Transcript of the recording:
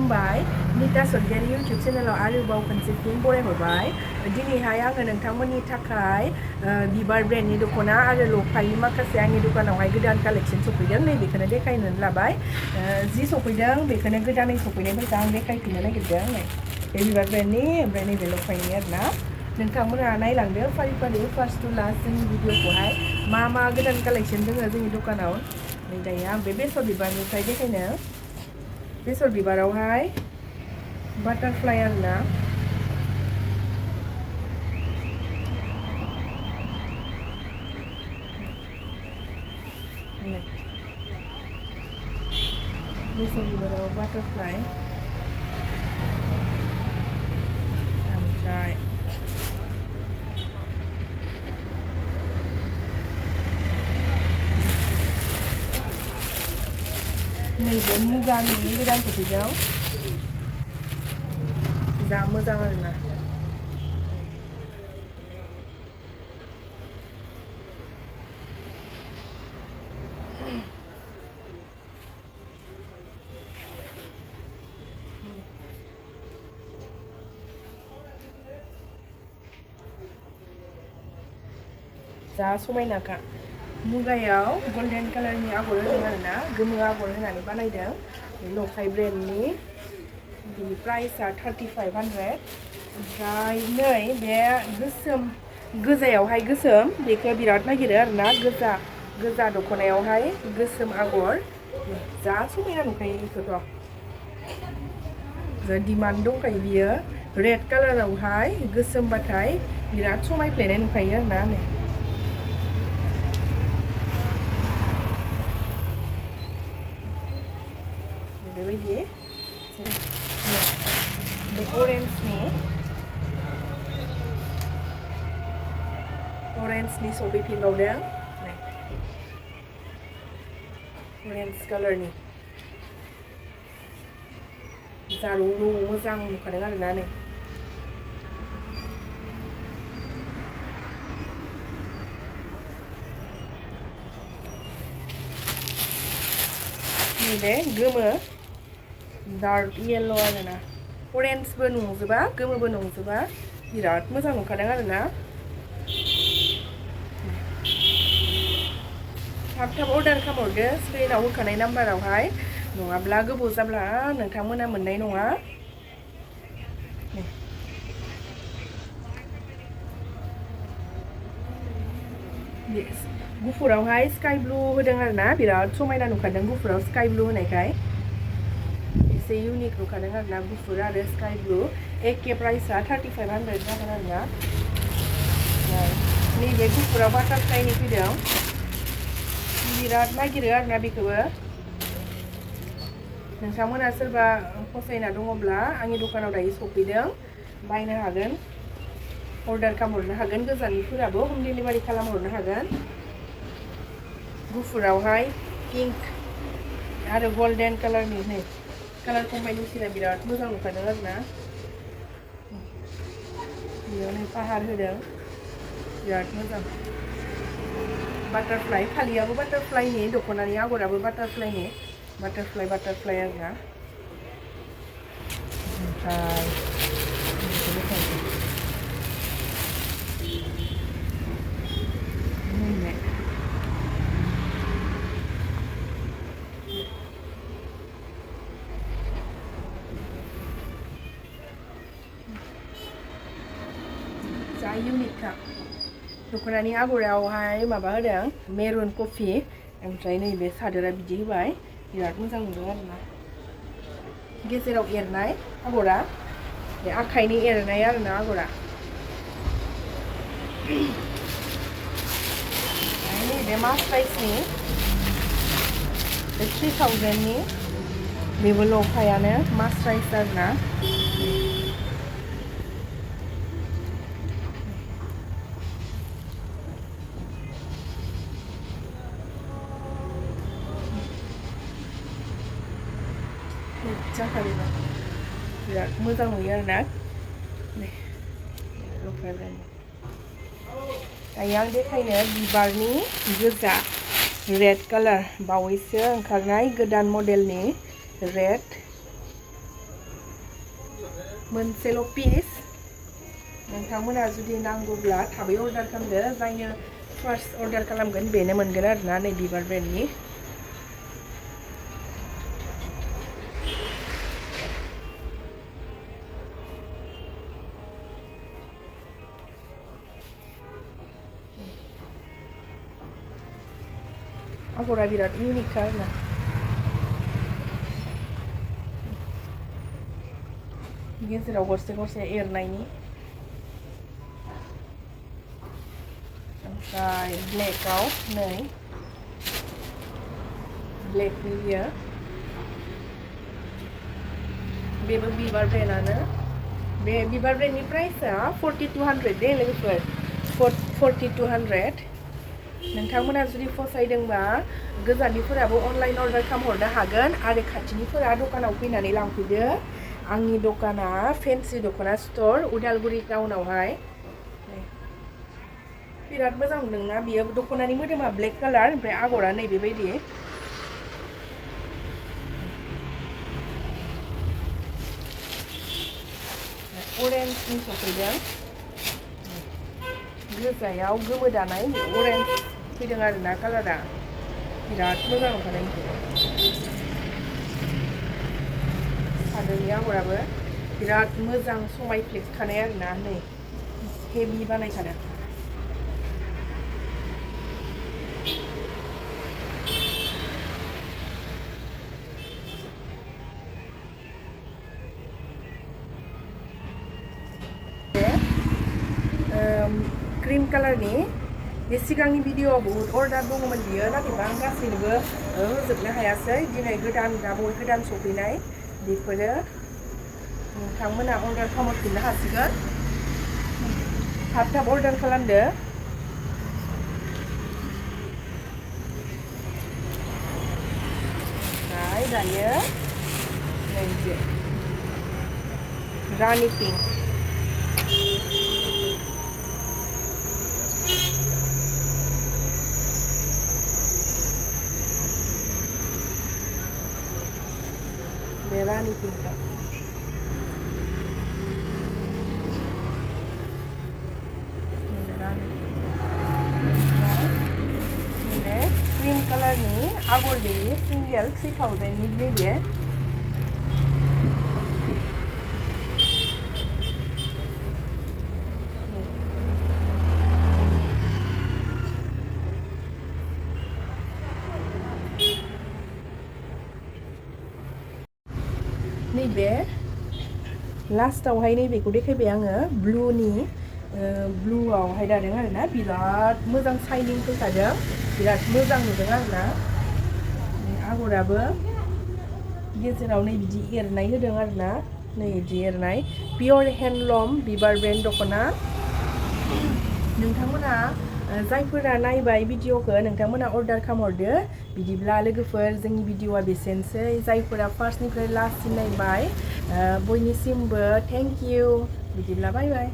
खुलुमबाय निता सरगियारि इउटुब चेनेलाव आरोबाव खनसे फिन बरायहरबाय दिनैहाय आङो नोंथांमोननि थाखाय बिबार ब्रेन्डनि दख'ना आरो लफाइनि माखासे आंनि दुकानावहाय गोदान कालेक्शन सफैदों नैबेखौनो देखायनो लाबाय जि सफैदों बेखौनो गोदानै सफैनायफोरखौ आं देखायफिननो नागिरदों बे बिबार ब्रेन्डनि ओमफ्राय नैबे लफाइनि आरोना नोंथांमोना नायलांदो फारि फारि फार्स्ट टु लास्ट जोंनि भिडिअखौहाय मा गोदान कालेक्शन दङ जोंनि दुकानाव नै दायो आं बे बेसर बिबारनिफ्राय देखायनो बेसर बिबारावहाय बाटारफ्लाइ आरोना बेसर बिबाराव बाटारफ्लाइ ओमफ्राय नैबे मुगानि गोदान सफैदों जा मोजां आरोना जा समायनाखा मुगायाव गोल्डेन कालारनि आगर होदों आरोना गोमो आगर होनानै बानायदों लफाइ ब्रेन्डनि बिनि प्राइसआ 3500 ओमफ्राय नै बे गोसोम गोजायावहाय गोसोम बेखौ बिराद नागिरो आरोना गोजा दख'नायावहाय गोसोम आगर जा समायना नुखायो बेखौथ' डिमान्ड दंखायो बियो रेड कालारावहाय गोसोमबाथाय बिराद समायफ्लेनाय नुखायो आरोना नै बेबायदि बे अरेन्जनि सफैफिनबावदों अरेन्ज कालारनि जारौ मोजां नुखादों आरोना नै नैबे गोमो डार्क येल्ल' आरोना अरेन्जबो नंजोबा गोमोबो नंजोबा बिराद मोजां नुखादों आरोना थाब अर्डार खालामहरदो स्क्रिनाव होखानाय नाम्बारावहाय नङाब्ला गोबाव जाब्ला नोंथांमोना मोननाय नङा गुफुरावहाय स्काइ ब्लु होदों आरोना बिराद समायना नुखादों गुफुराव स्काइ ब्लु होनायखाय एसे इउनिक नुखादों आरोना गुफुर आरो स्काइ ब्लु एके प्राइसआ 3500 जागोन आरोना नैबे गुफुराव बाटारफ्लाइनि फैदों बिराद नागिरो आरोना बेखौबो नोंथांमोना सोरबा फसायना दङब्ला आंनि दखानाव दायो सफैदों बायनो हागोन अर्डार खालामहरनो हागोन गोजाननिफोराबो हम डिलिभारि खालामहरनो हागोन गुफुरावहाय पिंक आरो गल्डेन कालारनि नै कालार कम्बाइनेसना बिराद मोजां नुखादों आरोना बेयाव नै पाहार होदों बिराद मोजां बाटारफ्लाइ फालियाबो बाटारफ्लाइनि दख'नानि आगराबो बाटारफ्लाइ आरोना ओमफ्राय जा इउनिकखा दख'नानि आगरावहाय माबा होदों मेरुन कफि ओमफ्राय नैबे सादोरा बिदि होबाय बिराद मोजां नुदों आरोना गेजेराव एरनाय आगरा बे आखाइनि एरनाय आरोना आगरा नैबे मास्राइसनि बे 3000नि बेबो लफायानो मास्राइस आरोना जाखायो बिराद मोजां नुयो आरोना लफाइ ब्रेन्डनि दायो आं देखायनो बिबारनि गोजा रेड कालार बावैसो ओंखारनाय गोदान मडेलनि रेड मोनसेल' पिस नोंथांमोना जुदि नांगौब्ला थाबै अर्डार खालामदो जायनो फार्स्ट अर्डार खालामगोन बेनो मोनगोन आरोना नै बिबार ब्रेन्डनि आगरा बिराद इउनिक आरोना गेजेराव गरसे गरसे एरनायनि ओमफ्राय ब्लेकआव नै ब्लेकनि बियो बेबो बिबार ब्रेन्डआनो बे बिबार ब्रेन्डनि प्राइसआ 4200 दे लोगोफोर 4200 नोंथांमोना जुदि फसायदोंबा गोजाननिफोराबो अनलाइन अर्डार खालामहरनो हागोन आरो खाथिनिफोरा दखानाव फैनानै लांफैदो आंनि दखाना फेन्सि दख'ना स्ट'र उदालगुरि टाउनावहाय बिराद मोजां मोनदोंना बियो दख'नानि मोदोमा ब्लेक कालार ओमफ्राय आगरा नै बेबायदि अरेन्जनि सफैदों गोजायाव गोमो दानाय अरेन्ज फैदों आरोना कालारा बिराद मोजां ओंखारदों सादोरनि आगराबो बिराद मोजां समायफ्लेखानाय आरोना नै हेभि बानायखादों क्रीम कालारनि बे सिगांनि भिडिअ'आव बहुत अर्डार दङमोन बियो नाथायबा आं गासैनोबो होजोबनो हायासै दिनै गोदान गोदान सफैनाय बेफोरो नोंथांमोना अर्डार खालामफिननो हासिगोन थाब थाब अर्डार खालामदो ओमफ्राय दायो नैबे रानि पिंक रानी पिंक क्रीम कलर आगर गई सिंगल 3000 नैबे नैबे लास्टावहाय नैबेखौ देखायबाय आङो ब्लुआवहाय दादों आरोना बिराद मोजां साइनिं फैखादों बिराद मोजां नुदों आरोना आगराबो गेजेराव नै बिदि एरनाय होदों आरोना नै बिदि एरनाय पियर हेन्डलुम बिबार ब्रेन्ड दख'ना नोंथांमोना जायफोरा नायबाय भिडिअ'खौ नोंथांमोना अर्डार खालामहरदो बिदिब्ला लोगोफोर जोंनि भिडिअ'आ बेसेनोसै जायफोरा फार्स्टनिफ्राय लास्टसिम नायबाय बयनिसिमबो थेंक इउ बिदिब्ला बाय बाय